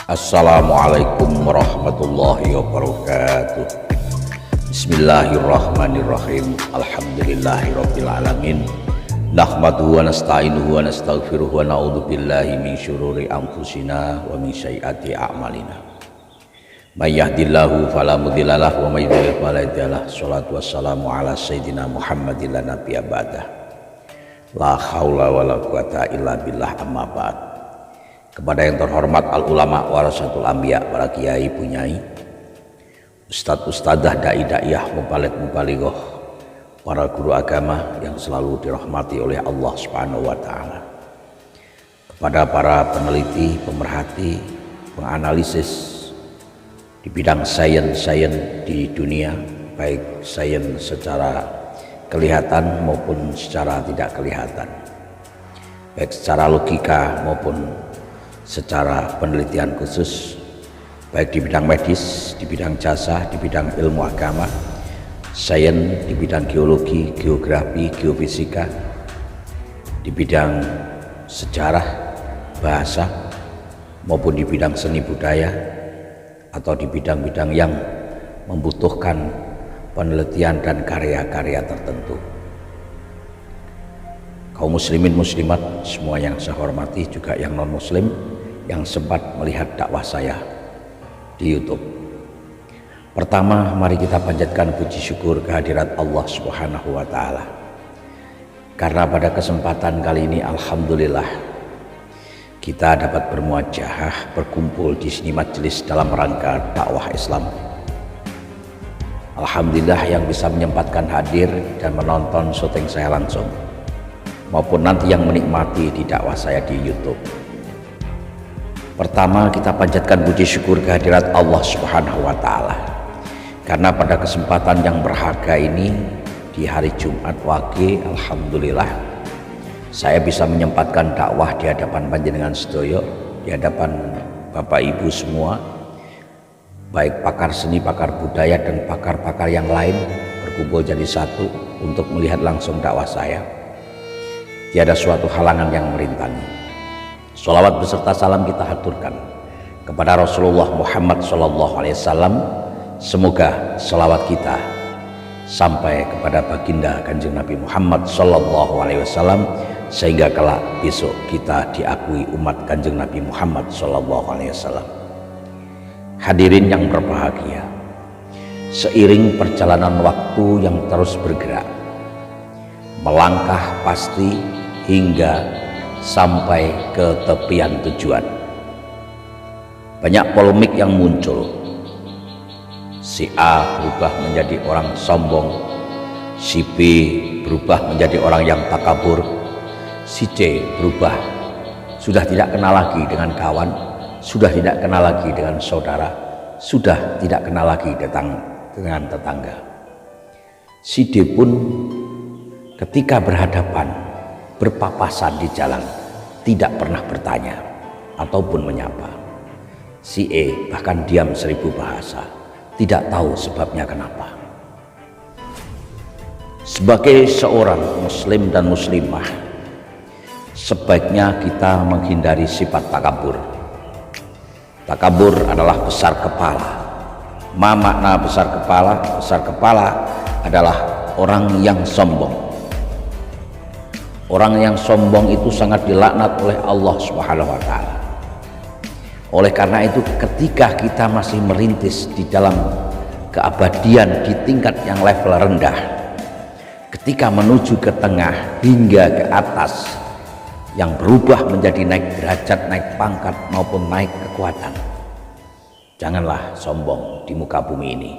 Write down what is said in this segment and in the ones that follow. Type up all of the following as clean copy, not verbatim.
Assalamualaikum warahmatullahi wabarakatuh. Bismillahirrahmanirrahim. Alhamdulillahirabbil alamin. Nahmaduhu wa nasta'inuhu wa nastaghfiruhu wa na'udzu billahi min syururi anfusina wa min sayyiati a'malina. May yahdihillahu fala mudhillalah wa may yudhlil fala hadiyalah. Shalatu wassalamu ala sayyidina Muhammadin la nabiyya ba'dah. La haula wala quwata illa billah, amma ba'd. Kepada yang terhormat al-ulama warasatul anbiya, para kiai, punyai, ustadz ustadzah, dai daiyah, mubalik mubalighah, para guru agama yang selalu dirahmati oleh Allah Subhanahu wa taala. Kepada para peneliti, pemerhati, penganalisis di bidang sains di dunia, baik sains secara kelihatan maupun secara tidak kelihatan, baik secara logika maupun secara penelitian khusus, baik di bidang medis, di bidang jasa, di bidang ilmu agama, sains, di bidang geologi, geografi, geofisika, di bidang sejarah, bahasa, maupun di bidang seni budaya, atau di bidang-bidang yang membutuhkan penelitian dan karya-karya tertentu. Kaum muslimin muslimat semua yang saya hormati, juga yang non muslim yang sempat melihat dakwah saya di YouTube. Pertama, mari kita panjatkan puji syukur kehadirat Allah Subhanahu wa taala. Karena pada kesempatan kali ini alhamdulillah kita dapat bermuajahah, berkumpul di sini majelis dalam rangka dakwah Islam. Alhamdulillah yang bisa menyempatkan hadir dan menonton syuting saya langsung, maupun nanti yang menikmati di dakwah saya di YouTube. Pertama, kita panjatkan puji syukur kehadirat Allah Subhanahu wa taala. Karena pada kesempatan yang berharga ini di hari Jumat Wage, alhamdulillah saya bisa menyempatkan dakwah di hadapan panjenengan sedaya, di hadapan Bapak Ibu semua, baik pakar seni, pakar budaya, dan pakar-pakar yang lain berkumpul jadi satu untuk melihat langsung dakwah saya. Tiada suatu halangan yang merintangi. Sholawat beserta salam kita haturkan kepada Rasulullah Muhammad SAW. Semoga sholawat kita sampai kepada baginda Kanjeng Nabi Muhammad SAW, sehingga kelak besok kita diakui umat Kanjeng Nabi Muhammad SAW. Hadirin yang berbahagia, seiring perjalanan waktu yang terus bergerak, melangkah pasti hingga sampai ke tepian tujuan, banyak polemik yang muncul. Si A berubah menjadi orang sombong, si B berubah menjadi orang yang takabur, si C berubah sudah tidak kenal lagi dengan kawan, sudah tidak kenal lagi dengan saudara, sudah tidak kenal lagi dengan tetangga. Si D pun ketika berhadapan, berpapasan di jalan, tidak pernah bertanya ataupun menyapa. Si E bahkan diam 1000 bahasa, tidak tahu sebabnya kenapa. Sebagai seorang muslim dan muslimah, sebaiknya kita menghindari sifat takabur. Takabur adalah besar kepala. Ma makna besar kepala? Besar kepala adalah orang yang sombong. Orang yang sombong itu sangat dilaknat oleh Allah Subhanahu wa taala. Oleh karena itu, ketika kita masih merintis di dalam keabadian di tingkat yang level rendah, ketika menuju ke tengah hingga ke atas, yang berubah menjadi naik derajat, naik pangkat maupun naik kekuatan, janganlah sombong di muka bumi ini.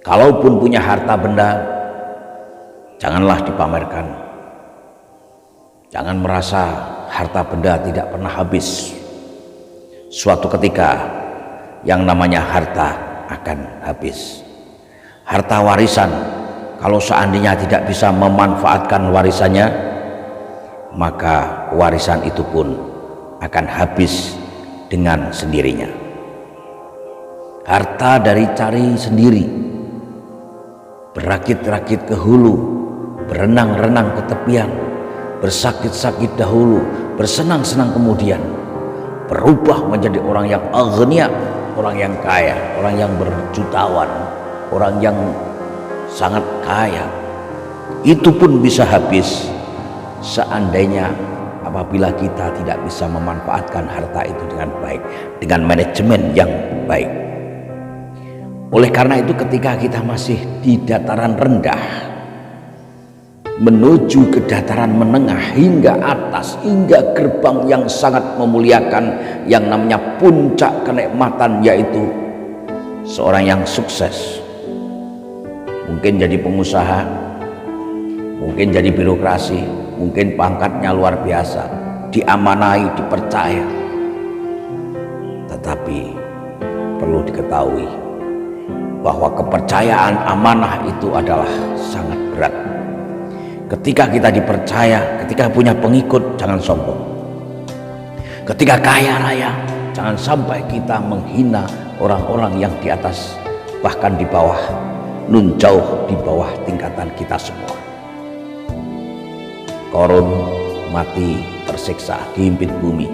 Kalaupun punya harta benda, janganlah dipamerkan. Jangan merasa harta benda tidak pernah habis. Suatu ketika yang namanya harta akan habis. Harta warisan, kalau seandainya tidak bisa memanfaatkan warisannya, maka warisan itu pun akan habis dengan sendirinya. Harta dari cari sendiri, berakit-rakit ke hulu, berenang-renang ke tepian, bersakit-sakit dahulu, bersenang-senang kemudian, berubah menjadi orang yang aghnia, orang yang kaya, orang yang berjutawan, orang yang sangat kaya. Itu pun bisa habis seandainya apabila kita tidak bisa memanfaatkan harta itu dengan baik, dengan manajemen yang baik. Oleh karena itu, ketika kita masih di dataran rendah menuju ke dataran menengah hingga atas, hingga gerbang yang sangat memuliakan yang namanya puncak kenikmatan, yaitu seorang yang sukses, mungkin jadi pengusaha, mungkin jadi birokrasi, mungkin pangkatnya luar biasa, diamanai, dipercaya. Tetapi perlu diketahui bahwa kepercayaan amanah itu adalah sangat berat. Ketika kita dipercaya, ketika punya pengikut, jangan sombong. Ketika kaya raya, jangan sampai kita menghina orang-orang yang di atas, bahkan di bawah, nun jauh di bawah tingkatan kita semua. Korun mati tersiksa dihimpit bumi.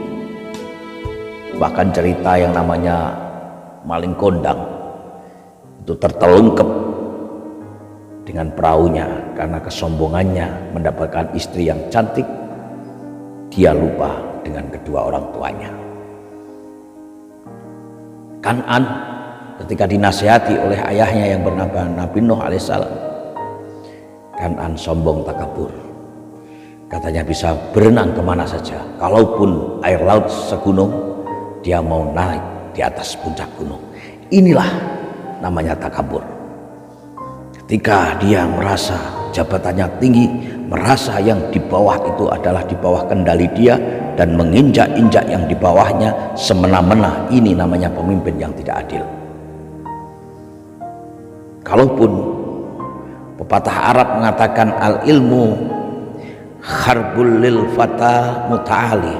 Bahkan cerita yang namanya maling kondang itu tertelungkep dengan perahunya karena kesombongannya mendapatkan istri yang cantik. Dia lupa dengan kedua orang tuanya. Kan'an ketika dinasihati oleh ayahnya yang bernama Nabi Nuh alaihissalam, Kan'an sombong takabur. Katanya bisa berenang kemana saja, kalaupun air laut segunung, dia mau naik di atas puncak gunung. Inilah namanya takabur. Ketika dia merasa jabatannya tinggi, merasa yang di bawah itu adalah di bawah kendali dia, dan menginjak-injak yang di bawahnya semena-mena, ini namanya pemimpin yang tidak adil. Kalaupun pepatah Arab mengatakan al-ilmu harbul lil fata muta'ali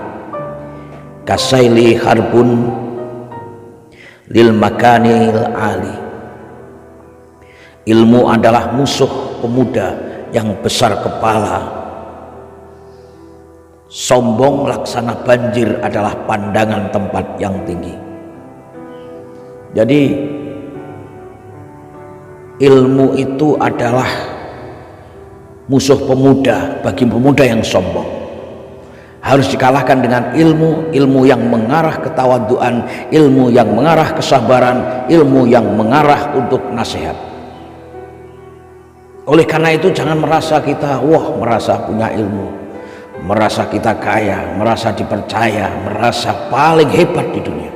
kasaili harbun lil makanil ali. Ilmu adalah musuh pemuda yang besar kepala. Sombong laksana banjir adalah pandangan tempat yang tinggi. Jadi ilmu itu adalah musuh pemuda bagi pemuda yang sombong. Harus dikalahkan dengan ilmu, ilmu yang mengarah ketawaduan, ilmu yang mengarah kesabaran, ilmu yang mengarah untuk nasihat. Oleh karena itu, jangan merasa kita merasa punya ilmu, merasa kita kaya, merasa dipercaya, merasa paling hebat di dunia.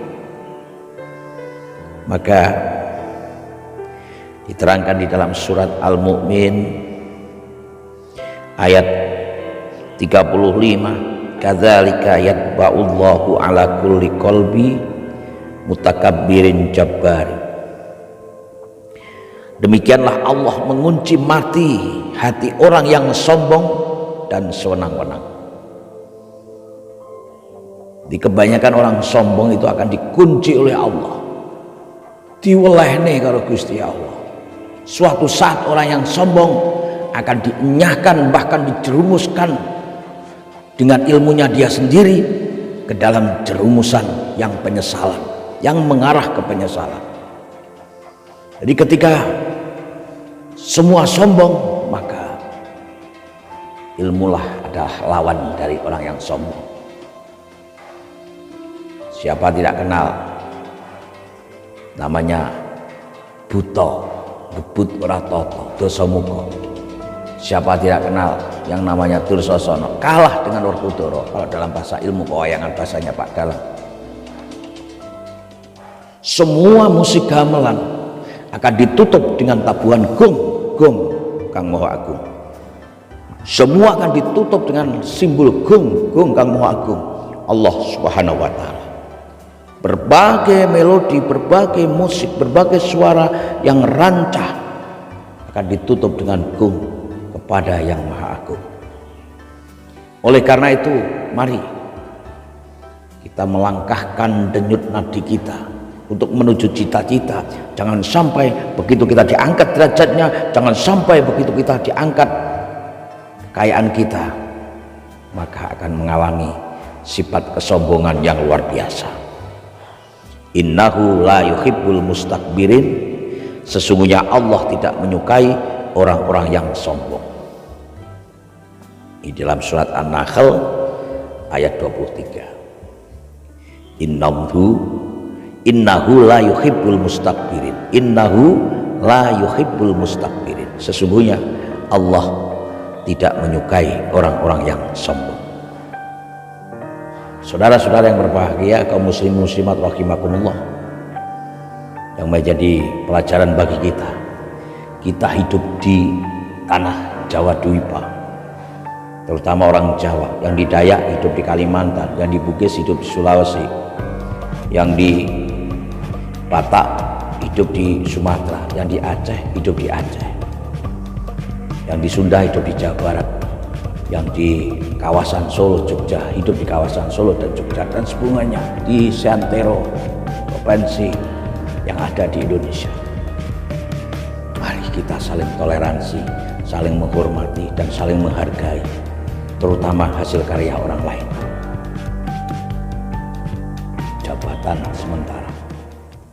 Maka diterangkan di dalam surat Al-Mu'min ayat 35, kadzalika yatba'ullahu ala kulli qalbi mutakabbirin jabbar. Demikianlah Allah mengunci mati hati orang yang sombong dan sewenang-wenang. Di kebanyakan orang sombong itu akan dikunci oleh Allah, diwelehne karo Gusti Allah. Suatu saat orang yang sombong akan dienyahkan, bahkan dijerumuskan dengan ilmunya dia sendiri ke dalam jerumusan yang penyesalan, yang mengarah ke penyesalan. Jadi ketika semua sombong, maka ilmulah adalah lawan dari orang yang sombong. Siapa tidak kenal namanya buta, gebut ora toto, dosa muka. Siapa tidak kenal yang namanya Dursasana, kalah dengan Werkudara, kalau dalam bahasa ilmu pewayangan bahasanya Pak Dalam. Semua musik gamelan akan ditutup dengan tabuhan gong Kang Maha Agung. Semua akan ditutup dengan simbol gong Kang Maha Agung, Allah Subhanahu wa Ta'ala. Berbagai melodi, berbagai musik, berbagai suara yang rancah akan ditutup dengan gong kepada Yang Maha Agung. Oleh karena itu, mari kita melangkahkan denyut nadi kita untuk menuju cita-cita. Jangan sampai begitu kita diangkat derajatnya, jangan sampai begitu kita diangkat kekayaan kita, maka akan mengalami sifat kesombongan yang luar biasa. Innahu la yuhibbul mustakbirin, sesungguhnya Allah tidak menyukai orang-orang yang sombong. Di dalam surat An-Nahl ayat 23. Innahu la yuhibbul mustakbirin. Innahu la yuhibbul mustakbirin. Sesungguhnya Allah tidak menyukai orang-orang yang sombong. Saudara-saudara yang berbahagia, kaum muslim muslimat rahimakumullah, yang menjadi pelajaran bagi kita. Kita hidup di tanah Jawa Dwipa, terutama orang Jawa. Yang di Dayak hidup di Kalimantan, yang di Bugis hidup di Sulawesi, yang di Batak hidup di Sumatera, yang di Aceh hidup di Aceh, yang di Sunda hidup di Jawa Barat, yang di kawasan Solo, Jogja hidup di kawasan Solo dan Jogja dan sebagainya, di seantero provinsi yang ada di Indonesia. Mari kita saling toleransi, saling menghormati dan saling menghargai, terutama hasil karya orang lain. Jabatan sementara,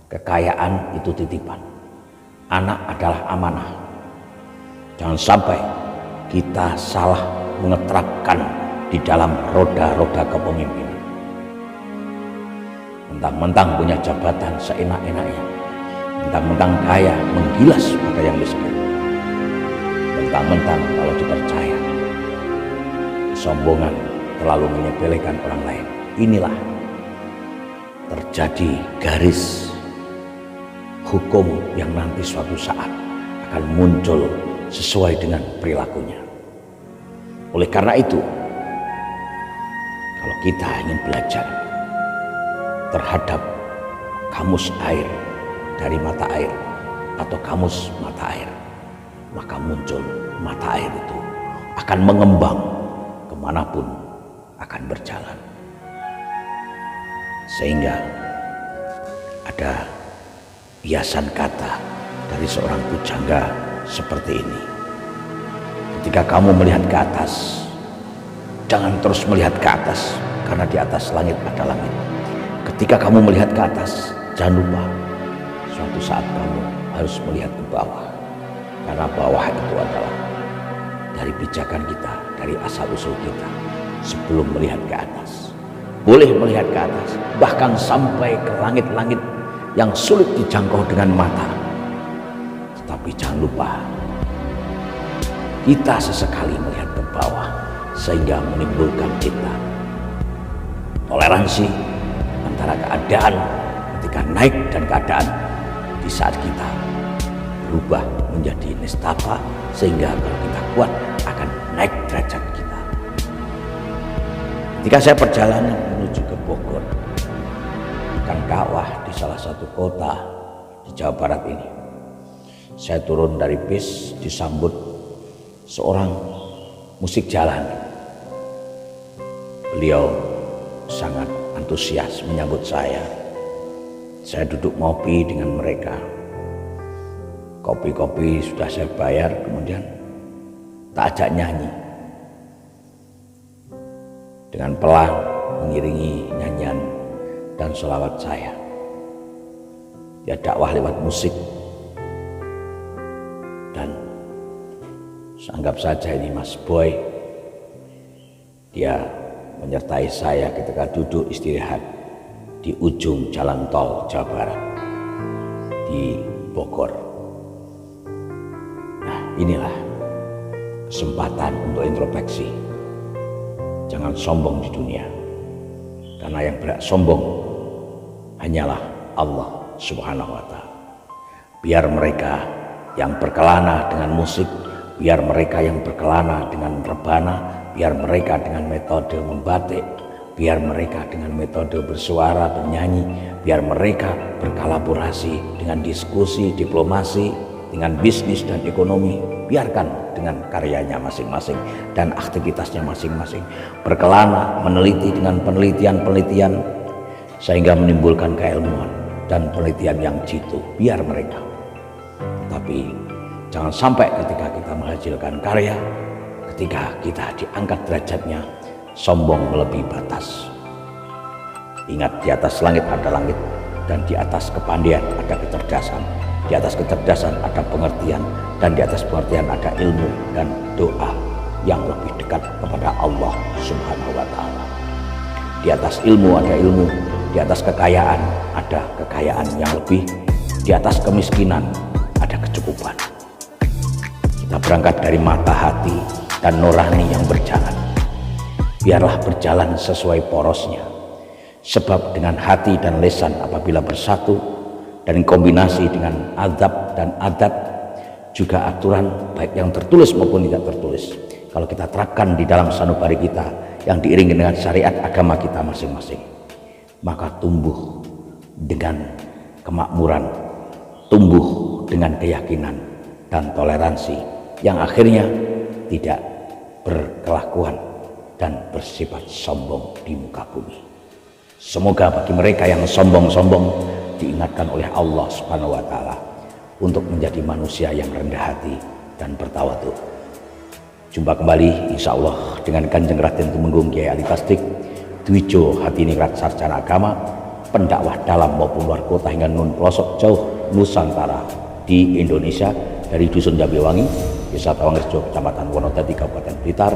kekayaan itu titipan, anak adalah amanah. Jangan sampai kita salah mengeterapkan di dalam roda-roda kepemimpinan. Mentang-mentang punya jabatan seenak-enaknya, mentang-mentang kaya menggilas pada yang miskin, mentang-mentang kalau dipercaya kesombongan terlalu menyepelekan orang lain. Inilah terjadi garis hukum yang nanti suatu saat akan muncul sesuai dengan perilakunya. Oleh karena itu, kalau kita ingin belajar terhadap kamus air dari mata air atau kamus mata air, maka muncul mata air itu akan mengembang kemanapun akan berjalan. Sehingga ada hiasan kata dari seorang pujangga seperti ini: ketika kamu melihat ke atas, jangan terus melihat ke atas, karena di atas langit ada langit. Ketika kamu melihat ke atas, jangan lupa suatu saat kamu harus melihat ke bawah, karena bawah itu adalah dari pijakan kita, dari asal-usul kita sebelum melihat ke atas. Boleh melihat ke atas, bahkan sampai ke langit-langit yang sulit dijangkau dengan mata. Tetapi jangan lupa, kita sesekali melihat ke bawah, sehingga menimbulkan kita toleransi antara keadaan ketika naik dan keadaan di saat kita berubah menjadi nestapa, sehingga kalau kita kuat akan naik derajat kita. Ketika saya perjalanan menuju ke Bogor, akan dakwah di salah satu kota di Jawa Barat ini, saya turun dari bis disambut seorang musik jalan. Beliau sangat antusias menyambut saya. Saya duduk ngopi dengan mereka. Kopi-kopi sudah saya bayar, kemudian tak ajak nyanyi. Dengan pelan mengiringi nyanyian dan sholawat saya. Dia dakwah lewat musik. Dan anggap saja ini Mas Boy, dia menyertai saya ketika duduk istirahat di ujung jalan tol Jawa Barat di Bogor. Nah, inilah kesempatan untuk introspeksi. Jangan sombong di dunia, karena yang berhak sombong hanyalah Allah Subhanahu wa Ta'ala. Biar mereka yang berkelana dengan musik, biar mereka yang berkelana dengan rebana, biar mereka dengan metode membatik, biar mereka dengan metode bersuara, bernyanyi, biar mereka berkolaborasi dengan diskusi, diplomasi, dengan bisnis dan ekonomi. Biarkan dengan karyanya masing-masing dan aktivitasnya masing-masing, berkelana, meneliti dengan penelitian-penelitian sehingga menimbulkan keilmuan dan penelitian yang jitu. Biar mereka, tapi jangan sampai ketika kita menghasilkan karya, ketika kita diangkat derajatnya, sombong melebihi batas. Ingat, di atas langit ada langit, dan di atas kepandaian ada kecerdasan, di atas kecerdasan ada pengertian, dan di atas pengertian ada ilmu dan doa yang lebih dekat kepada Allah Subhanahu wa Ta'ala. Di atas ilmu ada ilmu, di atas kekayaan ada kekayaan yang lebih, di atas kemiskinan ada kecukupan. Kita berangkat dari mata hati dan nurani yang berjalan. Biarlah berjalan sesuai porosnya, sebab dengan hati dan lisan apabila bersatu dan kombinasi dengan adab dan adat, juga aturan baik yang tertulis maupun tidak tertulis, kalau kita terapkan di dalam sanubari kita yang diiringi dengan syariat agama kita masing-masing, maka tumbuh dengan kemakmuran, tumbuh dengan keyakinan dan toleransi yang akhirnya tidak berkelakuan dan bersifat sombong di muka bumi. Semoga bagi mereka yang sombong-sombong diingatkan oleh Allah Subhanahu wa Ta'ala untuk menjadi manusia yang rendah hati dan bertawadhu. Jumpa kembali insya Allah dengan Kanjeng Raden Tumenggung Kyai Ali Tasdik, Dwijo Hadiningrat Sarjana Agama, pendakwah dalam maupun luar kota hingga nun pelosok jauh Nusantara di Indonesia, dari Dusun Jambewangi, Desa Tawangrejo, Kecamatan Wonodadi, Kabupaten Blitar,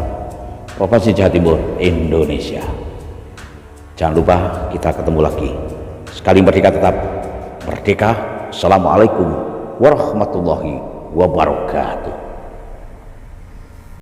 Provinsi Jawa Timur, Indonesia. Jangan lupa kita ketemu lagi. Sekali merdeka tetap merdeka. Assalamualaikum warahmatullahi wabarakatuh.